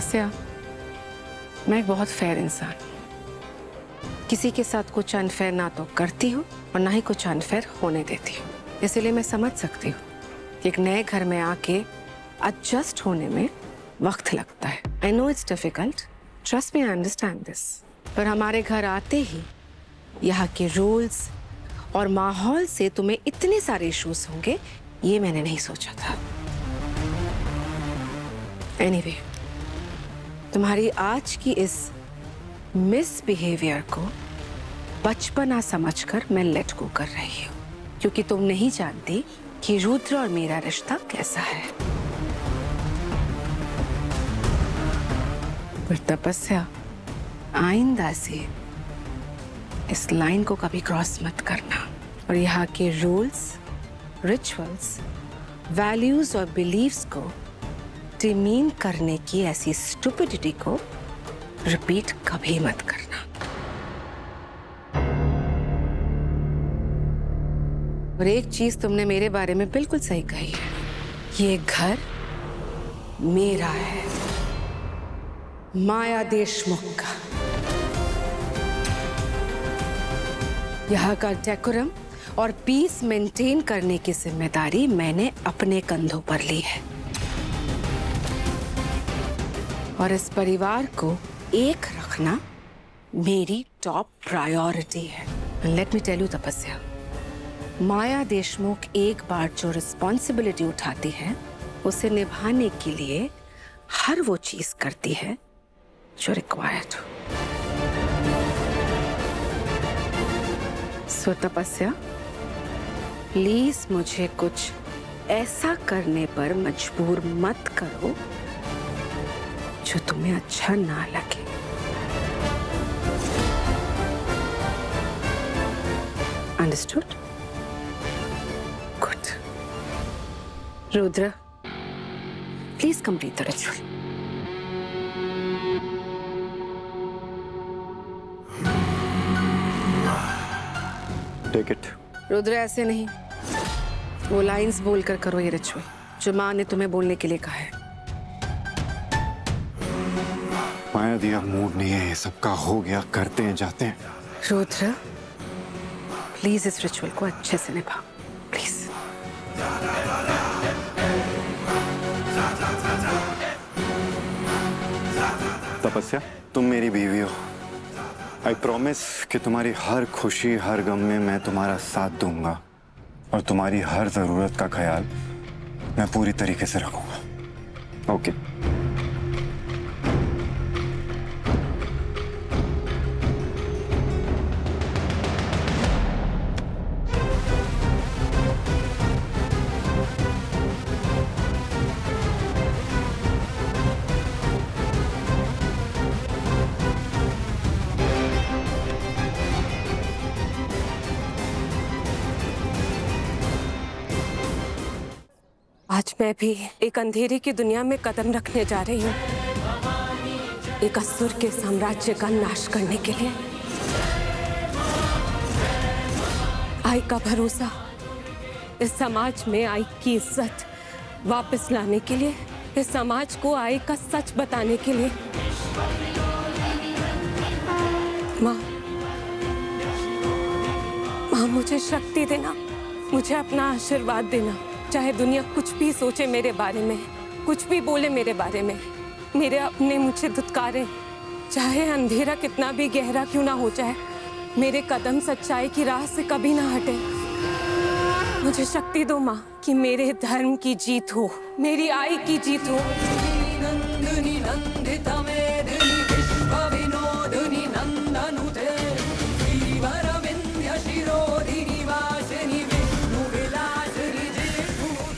तपस्या, मैं एक बहुत फेयर इंसान हूँ। किसी के साथ कुछ अनफेयर ना तो करती हूँ और ना ही कुछ अनफेयर होने देती हूँ। इसीलिए मैं समझ सकती हूँ कि एक नए घर में आके एडजस्ट होने में वक्त लगता है। I know it's difficult, trust me, I understand this. पर हमारे घर आते ही यहाँ के रूल्स और माहौल से तुम्हें इतने सारे इश्यूज होंगे, ये मैंने नहीं सोचा था। एनीवे, तुम्हारी आज की इस मिसबिहेवियर को बचपना समझकर मैं लेट गो कर रही हूँ, क्योंकि तुम नहीं जानती कि रुद्र और मेरा रिश्ता कैसा है। पर तपस्या, आइंदा से इस लाइन को कभी क्रॉस मत करना और यहाँ के रूल्स, रिचुअल्स, वैल्यूज और बिलीव्स को डिमीन करने की ऐसी स्टुपिडिटी को रिपीट कभी मत करना। और एक चीज तुमने मेरे बारे में बिल्कुल सही कही है, ये घर मेरा है, माया देशमुख का। यहाँ का डेकोरम और पीस मेंटेन करने की जिम्मेदारी मैंने अपने कंधों पर ली है और इस परिवार को एक रखना मेरी टॉप प्रायोरिटी है। लेट मी टेल यू तपस्या, माया देशमुख एक बार जो रिस्पॉन्सिबिलिटी उठाती है उसे निभाने के लिए हर वो चीज करती है जो रिक्वायर्ड हो। सो तपस्या, प्लीज मुझे कुछ ऐसा करने पर मजबूर मत करो जो तुम्हें अच्छा ना लगे। Understood? Good. Rudra, please complete the ritual. Take it. Rudra, ऐसे नहीं, वो लाइंस बोलकर करो ये रिचुअल जो माँ ने तुम्हें बोलने के लिए कहा है। माया दिया मूड नहीं है, सबका हो गया, करते हैं जाते हैं। रुद्र, प्लीज इस रिचुअल को अच्छे से निभाओ, प्लीज। तपस्या, तुम मेरी बीवी हो। आई प्रॉमिस कि तुम्हारी हर खुशी, हर गम में मैं तुम्हारा साथ दूंगा और तुम्हारी हर जरूरत का ख्याल मैं पूरी तरीके से रखूंगा। ओके? आज मैं भी एक अंधेरे की दुनिया में कदम रखने जा रही हूँ, एक असुर के साम्राज्य का नाश करने के लिए। आई का भरोसा, इस समाज में आई की इज्जत वापस लाने के लिए, इस समाज को आई का सच बताने के लिए। माँ, माँ, मुझे शक्ति देना, मुझे अपना आशीर्वाद देना। चाहे दुनिया कुछ भी सोचे मेरे बारे में, कुछ भी बोले मेरे बारे में, मेरे अपने मुझे धुतकारे, चाहे अंधेरा कितना भी गहरा क्यों ना हो जाए, मेरे कदम सच्चाई की राह से कभी ना हटे। मुझे शक्ति दो माँ कि मेरे धर्म की जीत हो, मेरी आई की जीत हो।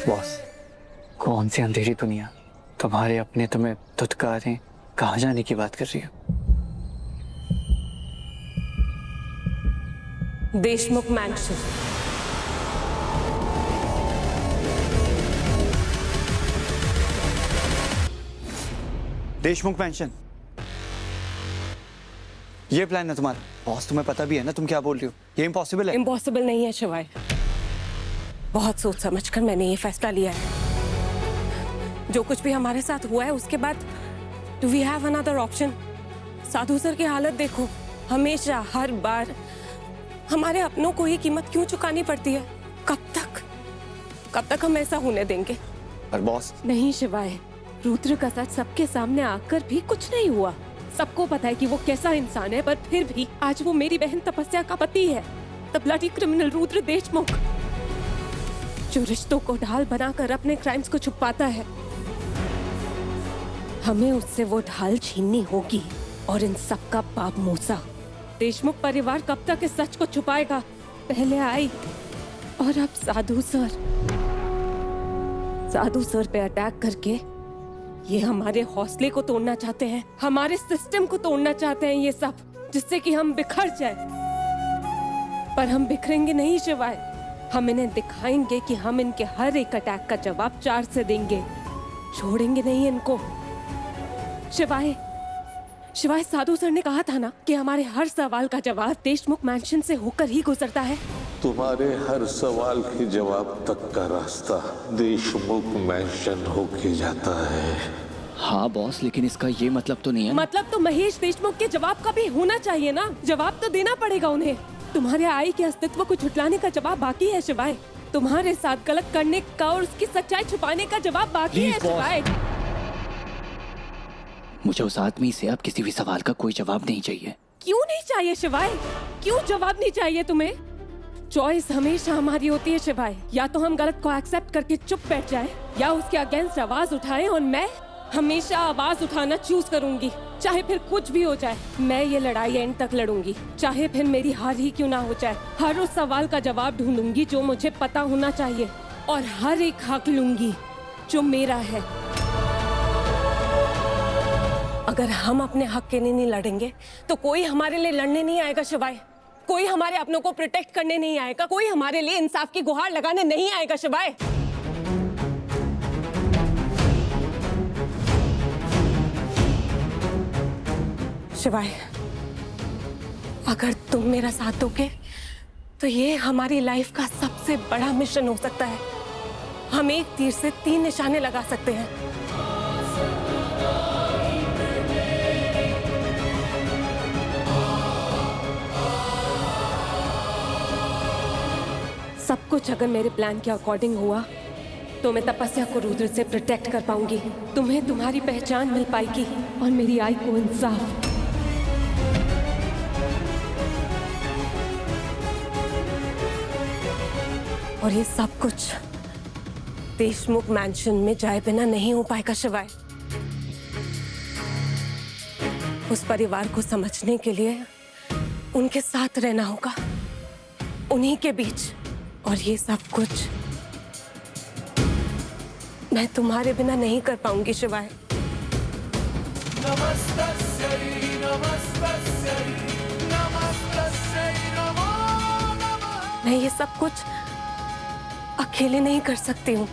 बॉस, कौन सी अंधेरी दुनिया, तुम्हारे अपने तुम्हें धुतकारें, कहाँ जाने की बात कर रही हो? देशमुख मैंशन। देशमुख पेंशन, ये प्लान है तुम्हारा? बॉस, तुम्हें पता भी है ना तुम क्या बोल रही हो, ये इम्पॉसिबल है। इम्पॉसिबल नहीं है शिवाय, बहुत सोच समझकर मैंने ये फैसला लिया है। जो कुछ भी हमारे साथ हुआ है उसके बाद do we have another option? Sadhu sir की हालत देखो, हमेशा हर बार हमारे अपनों को ही कीमत क्यों चुकानी पड़ती है? कब तक हम ऐसा होने देंगे? पर बॉस, नहीं शिवाय, रुद्र का सच सबके सामने आकर भी कुछ नहीं हुआ। सबको पता है कि वो कैसा इंसान है, पर फिर भी आज वो मेरी बहन तपस्या का पति है, the bloody criminal Rudra Deshmukh, जो रिश्तों को ढाल बनाकर अपने क्राइम्स को छुपाता है। हमें उससे वो ढाल छीननी होगी और इन सब का पाप मूसा। देशमुख परिवार कब तक इस सच को छुपाएगा? पहले आई और अब साधु सर पे अटैक करके ये हमारे हौसले को तोड़ना चाहते हैं, हमारे सिस्टम को तोड़ना चाहते हैं, ये सब जिससे कि हम बिखर जाए। पर हम बिखरेंगे नहीं शिवाय, हम इन्हें दिखाएंगे कि हम इनके हर एक अटैक का जवाब 4 से देंगे, छोड़ेंगे नहीं इनको। शिवाय साधु सर ने कहा था ना कि हमारे हर सवाल का जवाब देशमुख मैंशन से होकर ही गुजरता है। तुम्हारे हर सवाल के जवाब तक का रास्ता देशमुख मैंशन होके जाता है। हाँ बॉस, लेकिन इसका ये मतलब तो नहीं है। मतलब तो महेश देशमुख के जवाब का भी होना चाहिए ना, जवाब तो देना पड़ेगा उन्हें। तुम्हारे आई के अस्तित्व को झुठलाने का जवाब बाकी है शिवाय, तुम्हारे साथ गलत करने का और उसकी सच्चाई छुपाने का जवाब बाकी है शिवाय। मुझे उस आदमी से अब किसी भी सवाल का कोई जवाब नहीं चाहिए। क्यों नहीं चाहिए शिवाय? क्यों जवाब नहीं चाहिए तुम्हें? चॉइस हमेशा हमारी होती है शिवाय, या तो हम गलत को एक्सेप्ट करके चुप बैठ जाएं, या उसके अगेंस्ट आवाज उठाएं, और मैं हमेशा आवाज उठाना चूज करूंगी, चाहे फिर कुछ भी हो जाए। मैं ये लड़ाई एंड तक लड़ूंगी, चाहे फिर मेरी हार ही क्यों ना हो जाए। हर उस सवाल का जवाब ढूंढूंगी जो मुझे पता होना चाहिए, और हर एक हक लूंगी जो मेरा है। अगर हम अपने हक के लिए नहीं लड़ेंगे तो कोई हमारे लिए लड़ने नहीं आएगा शिवाय, कोई हमारे अपनों को प्रोटेक्ट करने नहीं आएगा, कोई हमारे लिए इंसाफ की गुहार लगाने नहीं आएगा शिवाय। शिवाय, अगर तुम मेरा साथ दोगे तो ये हमारी लाइफ का सबसे बड़ा मिशन हो सकता है। हम एक तीर से 3 निशाने लगा सकते हैं। सब कुछ अगर मेरे प्लान के अकॉर्डिंग हुआ तो मैं तपस्या को रुद्र से प्रोटेक्ट कर पाऊंगी, तुम्हें तुम्हारी पहचान मिल पाएगी और मेरी आई को इंसाफ। और ये सब कुछ देशमुख मैंशन में जाए बिना नहीं हो पाएगा शिवाय। उस परिवार को समझने के लिए उनके साथ रहना होगा, उन्हीं के बीच, और ये सब कुछ मैं तुम्हारे बिना नहीं कर पाऊंगी शिवाय। मैं ये सब कुछ अकेले नहीं कर सकती हूँ।